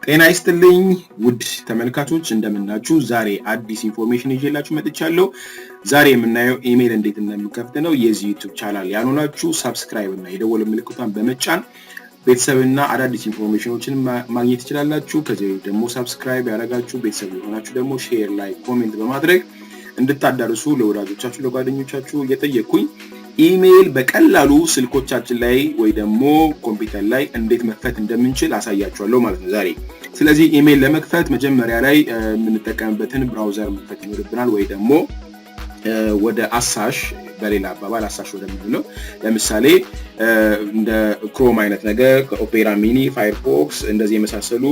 ጤና ይስጥልኝ ውድ ተመልካቾች እንደምናችሁ ዛሬ አዲስ ኢንፎርሜሽን ይዤላችሁ መጥቻለሁ። ዛሬ የምናየው ኢሜል እንዴት እንደምንከፍት ነው። የዚህ ዩቲዩብ ቻናል ያልሆናችሁ ሰብስክራይብ እና የደወል ምልክቱን በመጫን ቤተሰብና አዳዲስ ኢንፎርሜሽኖችን ማግኘት ትችላላችሁ። ከዚህ ደግሞ ሰብስክራይብ ያደረጋችሁ ቤተሰብ የሆናችሁ ደግሞ ሼር ላይ ኮሜንት በማድረግ እንድታዳርሱ ለወዳጆቻችሁ ለጓደኞቻችሁ እየጠየቅኩኝ ኢሜል በቀላሉ ስልኮቻችን ላይ ወይ ደግሞ ኮምፒውተር ላይ እንዴት መክፈት እንደምንችል አሳያችኋለሁ ማለት ነው ዛሬ። ስለዚህ ኢሜል ለመክፈት መጀመሪያ ላይ የምንጠቀምበትን ብራውዘር መክፈት ይኖርብናል ወይ ደግሞ ወደ አሳሽ በሌላ አባባል አሳሽ ወደምንለው ለምሳሌ እንደ ክሮም አይነት ነገር ኦፔራ ሚኒ ፋየርፎክስ እንደዚህ የመሳሰሉ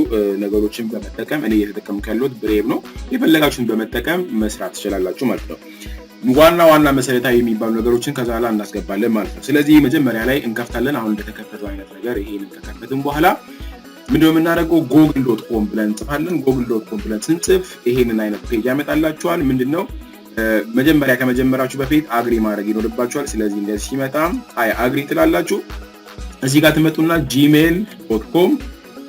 ነገሮችን በመጠቀም እኔ እየተጠቀምኩ ያለሁት ብሬቭ ነው። የፈለጋችሁን በመጠቀም መስራት ትችላላችሁ ማለት ነው። ዋና መሰረታዊ የሚባሉ ነገሮችን ከዛላ እናስገባለን ማለት ነው። ስለዚህ መጀመሪያ ላይ እንከፍታለን። አሁን እንደተከፈተው አይነት ነገር ይሄንን ከከፈትን በኋላ ምንድነው የምናደርገው google.com ብለን እንጽፋለን። google.com ብለን ስንጽፍ ይሄንን አይነት ፔጅ ያመጣላችኋል። ምንድነው መጀመሪያ ከመጀመራችሁ በፊት አግሪ ማድረግ ይኖርባችኋል። ስለዚህ እንደዚህ ሲመጣ አይ አግሪ ትላላችሁ። እዚህ ጋር ትመጡና gmail.com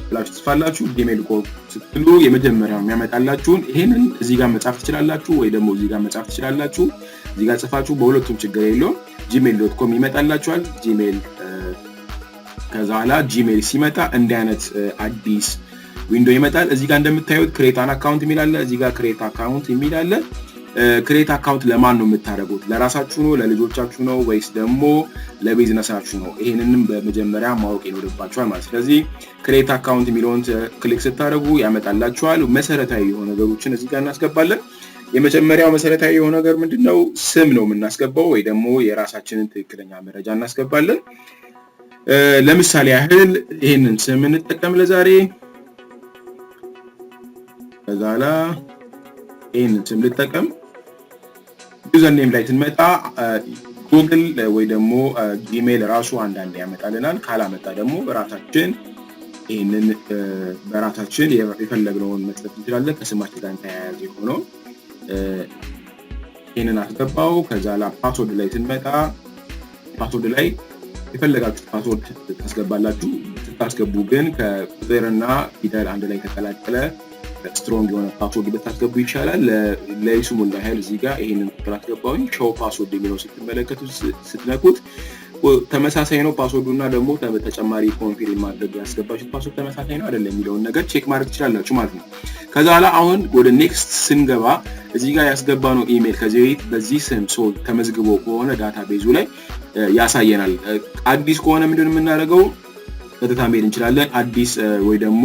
ብላችሁ ትጽፋላችሁ። gmail.com ስትሉ የመጀመሪያው የሚያመጣላችሁን ይሄንን እዚህ ጋር መጻፍ ትችላላችሁ ወይ ደግሞ እዚህ ጋር መጻፍ ትችላላችሁ። እዚህ ጋር ጽፋችሁ በሁለቱም ችግር የለውም gmail.com ይመጣላችኋል። gmail ከዛላ gmail ሲመጣ እንደ አይነት አዲስ ዊንዶው ይመጣል። እዚህ ጋር እንደምታዩት create an account የሚል አለ። እዚህ ጋር create account የሚል አለ። create account ለማን ነው የምታደርጉት? ለራሳችሁ ነው ለልጆቻችሁ ነው ወይስ ደግሞ ለቢዝነሳችሁ ነው? ይሄንንም በመጀመሪያ ማወቅ ይኖርባችኋል ማለት ነው። ስለዚህ create account የሚለውን ክሊክ ስታደርጉ ያመጣላችኋል። መሰረታዊ የሆኑ ነገሮችን እዚህ ጋር እናስገባለን። የመጀመሪያው መሰረታዊ የሆነ ነገር ምንድነው? ስም ነው የምናስገባው ወይ ደግሞ የራሳችንን ትክክለኛ መረጃ እናስገባለን። ለምሳሌ ያህል ይሄንን ስም እንጠቀም ለዛሬ። ከዛላ ይሄንን ስም ልጠቀም። ዩዘር ኔም ላይ ስንመጣ ጉግል ወይ ደግሞ ጂሜል ራሱ አንዳንዴ ያመጣልናል። ካላመጣ ደግሞ ራሳችን ይሄንን በራሳችን የፈለግነውን መስጠት እንችላለን። ከስማችን ጋር ተያያዥ የሆነው ይሄንን አስገባው። ከዛላ ፓስወርድ ላይ ስንመጣ ፓስወርድ ላይ የፈለጋችሁት ፓስወርድ ታስገባላችሁ። ስታስገቡ ግን ከቁጥርና ፊደል አንድ ላይ ተቀላቀለ ስትሮንግ የሆነ ፓስወርድ ብታስገቡ ይሻላል። ለይስሙላ ያህል እዚህ ጋር ይሄንን ቁጥር አስገባውኝ። ሾው ፓስወርድ የሚለው ስትመለከቱ ስትነኩት ተመሳሳይ ነው ፓስወርዱና ደግሞ ተጨማሪ ኮንፊርም ማድረግ ያስገባችሁት ፓስወርድ ተመሳሳይ ነው አይደለም የሚለውን ነገር ቼክ ማድረግ ትችላላችሁ ማለት ነው። ከዛላ አሁን ወደ ኔክስት ስንገባ እዚህ ጋር ያስገባነው ኢሜል ከዚህ በፊት በዚህ ስም ሰው ተመዝግቦ ከሆነ ዳታቤዙ ላይ ያሳየናል። አዲስ ከሆነ ምንድነው የምናደርገው? ቀጥታ መሄድ እንችላለን። አዲስ ወይ ደግሞ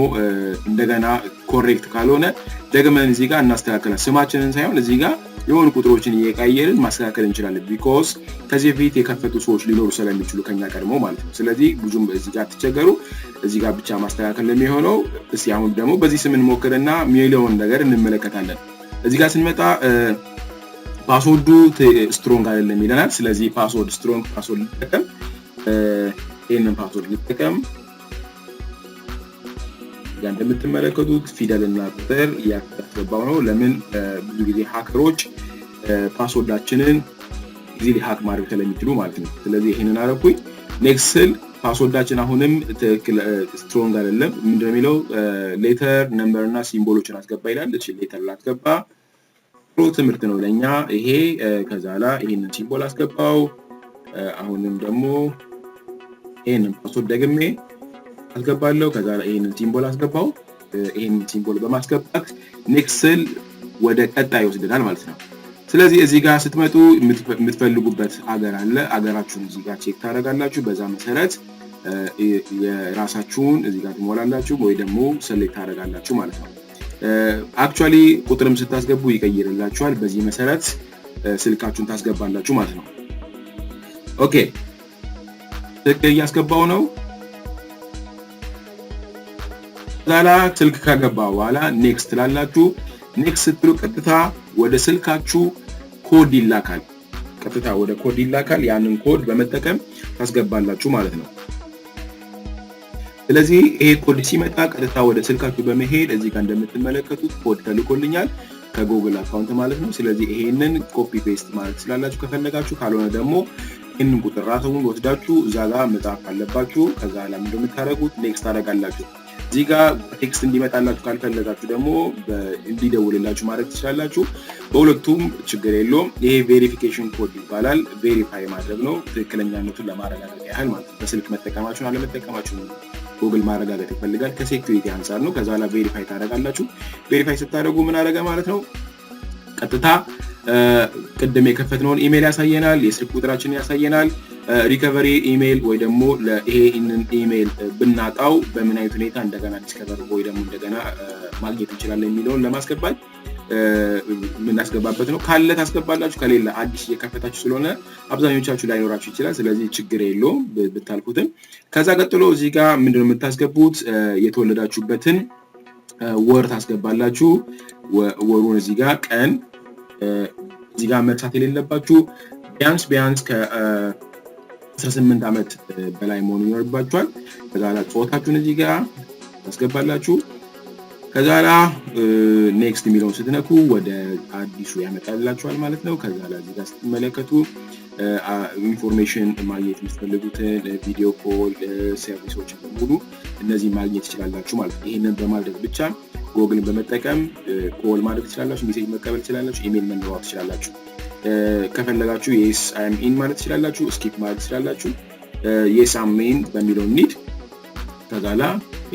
እንደገና ኮሬክት ካልሆነ ደግመን እዚህ ጋር እናስተካክላለን። ስማችንን ሳይሆን እዚህ ጋር የሆኑ ቁጥሮችን እየቀየርን ማስተካከል እንችላለን። ቢኮዝ ከዚህ በፊት የከፈቱ ሰዎች ሊኖሩ ስለሚችሉ ከኛ ቀድሞ ማለት ነው። ስለዚህ ብዙም እዚህ ጋር ትቸገሩ። እዚህ ጋር ብቻ ማስተካከል ለሚሆነው እስቲ አሁን ደግሞ በዚህ ስም እንሞክርና የሚለውን ነገር እንመለከታለን። እዚህ ጋር ስንመጣ ፓስወርዱ ስትሮንግ አይደለም ይለናል። ስለዚህ ፓስወርድ ስትሮንግ ፓስወርድ ልጠቀም። ይሄንን ፓስወርድ ልጠቀም። እንደምትመለከቱት ፊደልና ቁጥር ያስገባው ነው። ለምን ብዙ ጊዜ ሃከሮች ፓስወርዳችንን ኢዚሊ ሃክ ማድረግ ስለሚችሉ ማለት ነው። ስለዚህ ይሄንን አረኩኝ። ኔክስት ስል ፓስወርዳችን አሁንም ትክክል ስትሮንግ አይደለም። ምንድነው የሚለው ሌተር ነምበር እና ሲምቦሎችን አስገባ ይላል። እሺ ሌተር ላስገባ። ጥሩ ትምህርት ነው ለኛ ይሄ። ከዛላ ይሄንን ሲምቦል አስገባው። አሁንም ደግሞ ይሄንን ፓስወርድ ደግሜ አስገባለሁ። ከዛላ ይሄንን ሲምቦል አስገባው። ይሄንን ሲምቦል በማስገባት ኔክስት ስል ወደ ቀጣይ ይወስደናል ማለት ነው። ስለዚህ እዚህ ጋር ስትመጡ የምትፈልጉበት አገር አለ። አገራችሁን እዚህ ጋር ቼክ ታደርጋላችሁ። በዛ መሰረት የራሳችሁን እዚህ ጋር ትሞላላችሁ ወይ ደግሞ ሰሌክት ታደርጋላችሁ ማለት ነው። አክቹአሊ ቁጥርም ስታስገቡ ይቀይርላችኋል። በዚህ መሰረት ስልካችሁን ታስገባላችሁ ማለት ነው። ኦኬ ስልክ እያስገባው ነው። ዛላ ስልክ ከገባ በኋላ ኔክስት ትላላችሁ። ኔክስት ስትሉ ቀጥታ ወደ ስልካችሁ ኮድ ይላካል። ቀጥታ ወደ ኮድ ይላካል። ያንን ኮድ በመጠቀም ታስገባላችሁ ማለት ነው። ስለዚህ ይሄ ኮድ ሲመጣ ቀጥታ ወደ ስልካችሁ በመሄድ እዚህ ጋር እንደምትመለከቱት ኮድ ተልኮልኛል። ከጉግል አካውንት ማለት ነው ስለዚህ ይሄንን ኮፒ ፔስት ማለት ስላላችሁ ከፈለጋችሁ ካልሆነ ደግሞ ይሄንን ቁጥር ራሱን ወስዳችሁ እዛ ጋር መጻፍ አለባችሁ ከዛ ለምን እንደምታረጉት ኔክስት ታረጋላችሁ እዚህ ጋር ቴክስት እንዲመጣላችሁ ካልፈለጋችሁ ደግሞ እንዲደውልላችሁ ማድረግ ትችላላችሁ በሁለቱም ችግር የለውም ይሄ ቬሪፊኬሽን ኮድ ይባላል ቬሪፋይ ማድረግ ነው ትክክለኛነቱን ለማረጋገጥ ያህል ማለት ነው በስልክ መጠቀማችሁን አለመጠቀማችሁን ጉግል ማረጋገጥ ይፈልጋል ከሴኩሪቲ አንፃር ነው ከዛ ላይ ቬሪፋይ ታረጋላችሁ ቬሪፋይ ስታደርጉ ምን አረጋ ማለት ነው ቀጥታ ቅድም የከፈትነውን ኢሜል ያሳየናል የስልክ ቁጥራችንን ያሳየናል ሪከቨሪ ኢሜል ወይ ደግሞ ለይሄንን ኢሜል ብናጣው በምን አይነት ሁኔታ እንደገና ዲስከቨር ወይ ደግሞ እንደገና ማግኘት እንችላለን የሚለውን ለማስገባት ምን አስገባበት ነው ካለ ታስገባላችሁ ከሌለ አዲስ የከፈታችሁ ስለሆነ አብዛኞቻችሁ ላይኖራችሁ ይችላል ስለዚህ ችግር የለውም ብታልኩትም ከዛ ቀጥሎ እዚህ ጋር ምንድነው የምታስገቡት የተወለዳችሁበትን ወር ታስገባላችሁ ወሩን እዚህ ጋር ቀን እዚህ ጋር መርሳት የሌለባችሁ ቢያንስ ከ18 ዓመት በላይ መሆን ይኖርባችኋል ከዛ ላይ ጾታችሁን እዚህ ጋር ታስገባላችሁ ከዛ ላይ ኔክስት የሚለውን ስትነኩ ወደ አዲሱ ያመጣላችኋል ማለት ነው ከዛ ላይ እዚህ ጋር ስትመለከቱ ኢንፎርሜሽን ማግኘት የምትፈልጉትን ቪዲዮ ኮል ሰርቪሶችን በሙሉ እነዚህ ማግኘት ትችላላችሁ ማለት ነው ይሄንን በማድረግ ብቻ ጉግልን በመጠቀም ኮል ማድረግ ትችላላችሁ ሜሴጅ መቀበል ትችላላችሁ ኢሜል መለዋወጥ ትችላላችሁ ከፈለጋችሁ yes I am in ማለት ትችላላችሁ ስኪፕ ማለት ትችላላችሁ yes I am in በሚለው ኒድ ከዛላ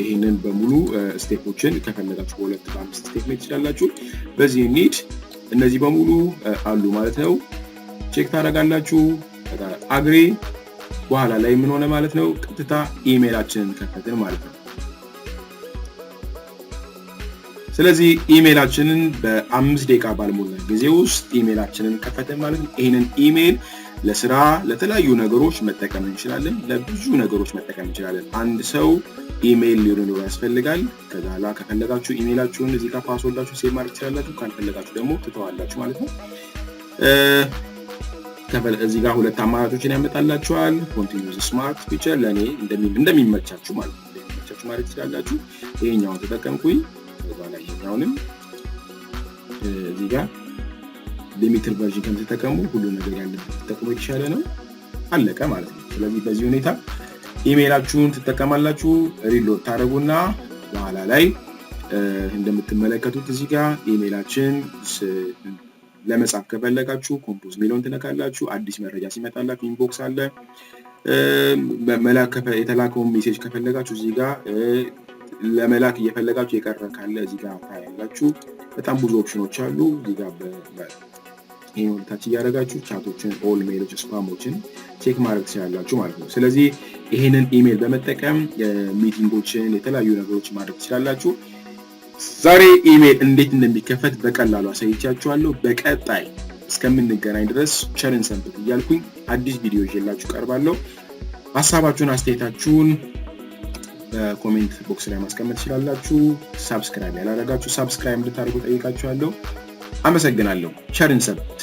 ይሄንን በሙሉ ስቴፖችን ከፈለጋችሁ በሁለት በአምስት ስቴፕ ላይ ትችላላችሁ በዚህ ኒድ እነዚህ በሙሉ አሉ ማለት ነው ቼክ ታረጋላችሁ ከዛ አግሪ በኋላ ላይ ምን ሆነ ማለት ነው ቀጥታ ኢሜላችንን ከፈትን ማለት ነው ስለዚህ ኢሜላችንን በ5 ደቂቃ ባልሞላ ጊዜ ውስጥ ኢሜላችንን ከፈተን ማለት ነው ይሄንን ኢሜል ለስራ ለተለያዩ ነገሮች መጠቀም እንችላለን ለብዙ ነገሮች መጠቀም እንችላለን አንድ ሰው ኢሜል ሊኖረው ያስፈልጋል ከዛላ ከፈለጋችሁ ኢሜላችሁን እዚህ ጋር ፓስወርዳችሁ ሴቭ ማድረግ ትችላላችሁ ካልፈለጋችሁ ደግሞ ትተዋላችሁ ማለት ነው እዚህ ጋር ሁለት አማራጮችን ያመጣላችኋል ኮንቲኒዩስ ስማርት ፊቸር ለኔ እንደሚመቻችሁ ማለት ነው እንደሚመቻችሁ ማለት ትችላላችሁ ይሄኛውን ተጠቀምኩኝ ከዛ ላይ ይሄኛውንም እዚህ ጋር ሊሚትድ ቨርዥን ከምትጠቀሙ ሁሉ ነገር ያለበት ተጠቅሞ ይቻለ ነው አለቀ ማለት ነው ስለዚህ በዚህ ሁኔታ ኢሜላችሁን ትጠቀማላችሁ ሪሎድ ታረጉና በኋላ ላይ እንደምትመለከቱት እዚህ ጋር ኢሜላችን ለመጻፍ ከፈለጋችሁ ኮምፖዝ ሚለውን ትነካላችሁ አዲስ መረጃ ሲመጣላችሁ ኢንቦክስ አለ መላክ የተላከው ሜሴጅ ከፈለጋችሁ እዚህ ጋር ለመላክ እየፈለጋችሁ የቀረ ካለ እዚህ ጋር ታያላችሁ በጣም ብዙ ኦፕሽኖች አሉ እዚህ ጋር ይሄን ታች ያደርጋችሁ ቻቶችን ኦል ሜሎች ስፓሞችን ቼክ ማድረግ ትችላላችሁ ማለት ነው ስለዚህ ይሄንን ኢሜል በመጠቀም ሚቲንጎችን የተለያዩ ነገሮች ማድረግ ትችላላችሁ ዛሬ ኢሜል እንዴት እንደሚከፈት በቀላሉ አሳይቻችኋለሁ በቀጣይ እስከምንገናኝ ድረስ ቸርን ሰንብት እያልኩኝ አዲስ ቪዲዮ ይዤላችሁ ቀርባለሁ ሐሳባችሁን አስተያየታችሁን በኮሜንት ቦክስ ላይ ማስቀመጥ ትችላላችሁ ሰብስክራይብ ያላደረጋችሁ ሰብስክራይብ እንድታደርጉ ጠይቃችኋለሁ አመሰግናለሁ ቸርን ሰንብት